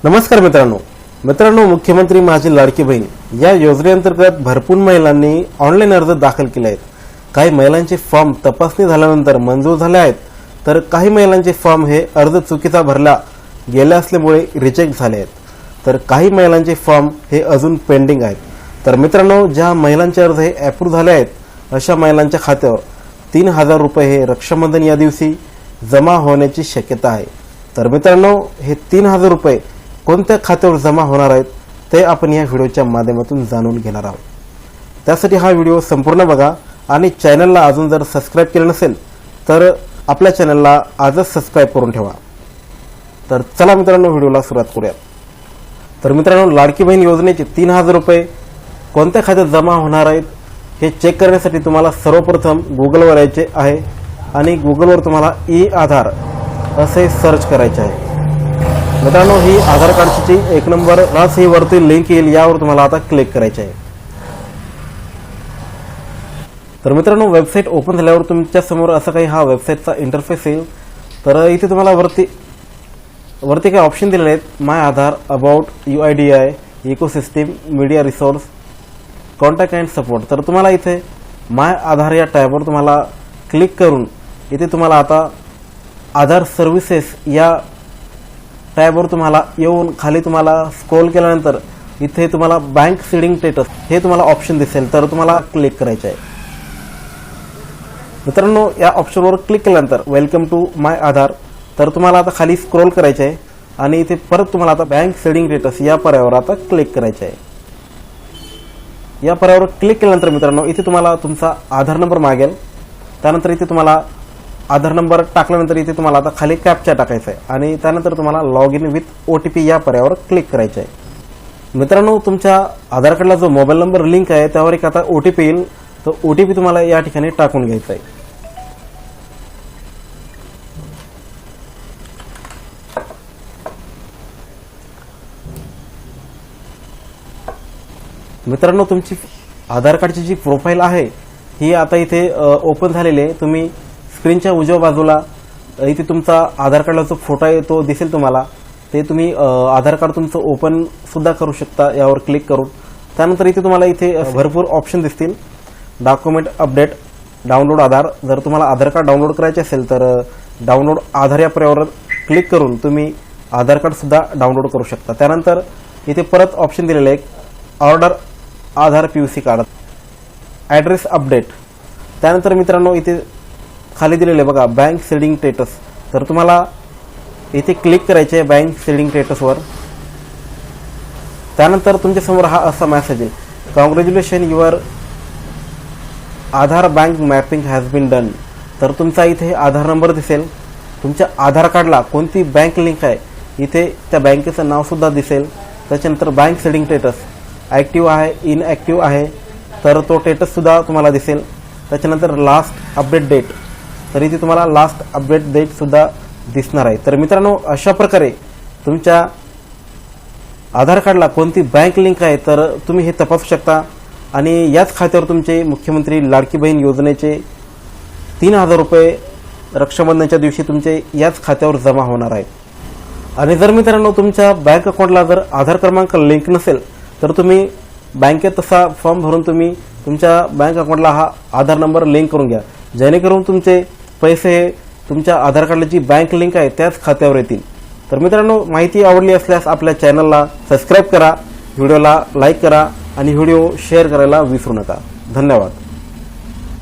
नमस्कार मित्रांनो, मुख्यमंत्री माझी लाडकी बहीण या योजनेअंतर्गत भरपूर महिलांनी ऑनलाईन अर्ज दाखल केले आहेत। काही महिलांचे फॉर्म तपासणी झाल्यानंतर मंजूर झाले आहेत, तर काही महिलांचे फॉर्म हे अर्ज चुकीचा भरला गेले असल्यामुळे रिजेक्ट झाले आहेत, तर काही महिलांचे फॉर्म हे अजून पेंडिंग आहेत। तर मित्रांनो, ज्या महिलांचे अर्ज हे अप्रूव्ह झाले आहेत अशा महिलांच्या खात्यावर 3000 रुपये हे रक्षाबंधन या दिवशी जमा होण्याची शक्यता आहे। तर मित्रांनो, हे 3000 रुपये कोणत्या खात्यावर जमा होणार आहेत ते आपण या व्हिडिओच्या माध्यमातून जाणून घेणार आहोत। त्यासाठी हा व्हिडिओ संपूर्ण बघा आणि चॅनलला अजून जर सबस्क्राइब केलं नसेल तर आपल्या चॅनलला आजच सबस्क्राइब करून ठेवा। तर चला मित्रांनो, व्हिडिओला सुरुवात करूया। तर मित्रांनो, लाडकी बहीण योजनेचे 3000 रुपये कोणत्या खात्यात जमा होणार आहेत हे चेक करण्यासाठी तुम्हाला सर्वप्रथम गुगलवर यायचे आहे आणि गुगलवर तुम्हाला ई आधार असे सर्च करायचे आहे। मित्रांनो, ही आधार कार्डची 1 नंबर ही वरती लिंक येईल, यावर तुम्हाला आता क्लिक करायचे आहे। तर मित्रांनो, वेबसाईट ओपन झाल्यावर तुमच्या समोर असा काही हा वेबसाईटचा इंटरफेस येईल। तर इथे तुम्हाला वरती काही ऑप्शन दिलेले आहेत, my Aadhaar, about, UIDI, ecosystem, media resource, contact and support. तर तुम्हाला इथे माय आधार या टॅबवर तुम्हाला क्लिक करून इथे तुम्हाला आता आधार सर्व्हिसेस या टॅबवर तुम्हाला येऊन खाली तुम्हाला स्क्रॉल केल्यानंतर इथे तुम्हाला बँक सीडिंग स्टेटस हे तुम्हाला ऑप्शन दिसेल, तर तुम्हाला क्लिक करायचे आहे। मित्रांनो, या ऑप्शनवर क्लिक केल्यानंतर वेलकम टू माय आधार, तर तुम्हाला आता खाली स्क्रॉल करायचे आहे आणि इथे परत तुम्हाला आता बँक सीडिंग स्टेटस या पर्यायावर आता क्लिक करायचे आहे। या पर्यायावर क्लिक केल्यानंतर मित्रांनो, इथे तुम्हाला तुमचा आधार नंबर मागेल। त्यानंतर इथे तुम्हाला आधार नंबर टाकल्यानंतर इथे तुम्हाला आता खाली कॅप्चा टाकायचा आहे आणि त्यानंतर तुम्हाला लॉग इन विथ OTP या पर्यायावर क्लिक करायचे आहे। मित्रांनो, तुमच्या आधार कार्डला जो मोबाईल नंबर लिंक आहे त्यावर एक आता OTP येईल, तो OTP तुम्हाला या ठिकाणी टाकून घ्यायचा आहे। मित्रांनो, तुमची आधार कार्डची जी प्रोफाईल आहे ही आता इथे ओपन झालेली आहे। तुम्ही स्क्रीनच्या उजव्या बाजूला इथे तुमचा आधार कार्डला जो फोटो आहे तो दिसेल तुम्हाला, ते तुम्ही आधार कार्ड तुमचं ओपन सुद्धा करू शकता यावर क्लिक करून। त्यानंतर इथे तुम्हाला इथे भरपूर ऑप्शन दिसतील, डॉक्युमेंट अपडेट, डाउनलोड आधार। जर तुम्हाला आधार कार्ड डाउनलोड करायचे असेल तर डाउनलोड आधार या पर्यायावर क्लिक करून तुम्ही आधार कार्ड सुद्धा डाउनलोड करू शकता। त्यानंतर इथे परत ऑप्शन दिलेले आहे, ऑर्डर आधार PUC कार्ड, ॲड्रेस अपडेट। त्यानंतर मित्रांनो, इथे खाली दिलेले बघा बँक सीडिंग स्टेटस, तर तुम्हाला इथे क्लिक करायचे आहे बँक सीडिंग स्टेटसवर। त्यानंतर तुमच्यासमोर हा असा मेसेज आहे, congratulation your Aadhaar bank mapping has been done. तर तुमचा इथे आधार नंबर दिसेल, तुमच्या आधार कार्डला कोणती बँक लिंक आहे इथे त्या बँकेचं नाव सुद्धा दिसेल। त्याच्यानंतर बँक सीडिंग स्टेटस ॲक्टिव्ह आहे, इनॲक्टिव्ह आहे, तर तो स्टेटस सुद्धा तुम्हाला दिसेल। त्याच्यानंतर लास्ट अपडेट डेट, तर इथे तुम्हाला लास्ट अपडेट डेट सुद्धा दिसणार आहे। तर मित्रांनो, अशा प्रकारे तुमच्या आधार कार्डला कोणती बँक लिंक आहे तर तुम्ही हे तपासू शकता आणि याच खात्यावर तुमचे मुख्यमंत्री लाडकी बहीण योजनेचे 3000 रुपये रक्षाबंधनच्या दिवशी तुमचे याच खात्यावर जमा होणार आहेत। आणि जर मित्रांनो तुमच्या बँक अकाउंटला जर आधार क्रमांक लिंक नसेल तर तुम्ही बँकेत तसा फॉर्म भरून तुम्ही तुमच्या बँक अकाउंटला हा आधार नंबर लिंक करून घ्या, जेणेकरून तुमचे पैसे तुमच्या आधार कार्डला जी बँक लिंक आहे त्याच खात्यावर येतील। तर मित्रांनो, माहिती आवडली असल्यास आपल्या चॅनलला सबस्क्राइब करा, व्हिडिओला लाईक करा आणि व्हिडिओ शेअर करायला विसरू नका। धन्यवाद।